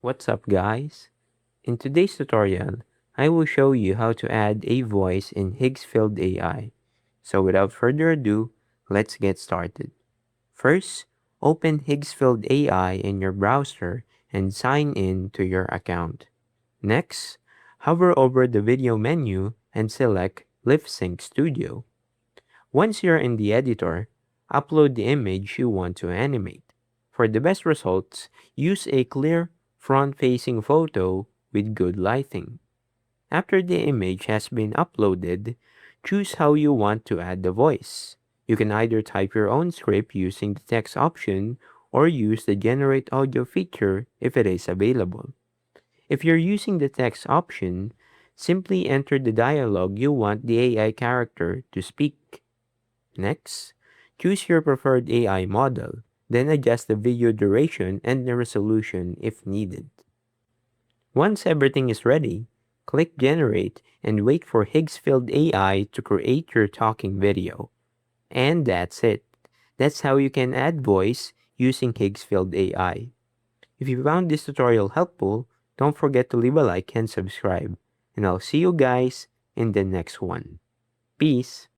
What's up, guys? In today's tutorial, I will show you how to add a voice in Higgsfield AI. So without further ado, let's get started. First, open Higgsfield AI in your browser and sign in to your account. Next, hover over the video menu and select Lip Sync Studio. Once you're in the editor, upload the image you want to animate. For the best results, use a clear front-facing photo with good lighting. After the image has been uploaded, choose how you want to add the voice. You can either type your own script using the text option or use the generate audio feature if it is available. If you're using the text option, simply enter the dialogue you want the AI character to speak. Next, choose your preferred AI model, then adjust the video duration and the resolution if needed. Once everything is ready, click Generate and wait for Higgsfield AI to create your talking video. And that's it. That's how you can add voice using Higgsfield AI. If you found this tutorial helpful, don't forget to leave a like and subscribe. And I'll see you guys in the next one. Peace!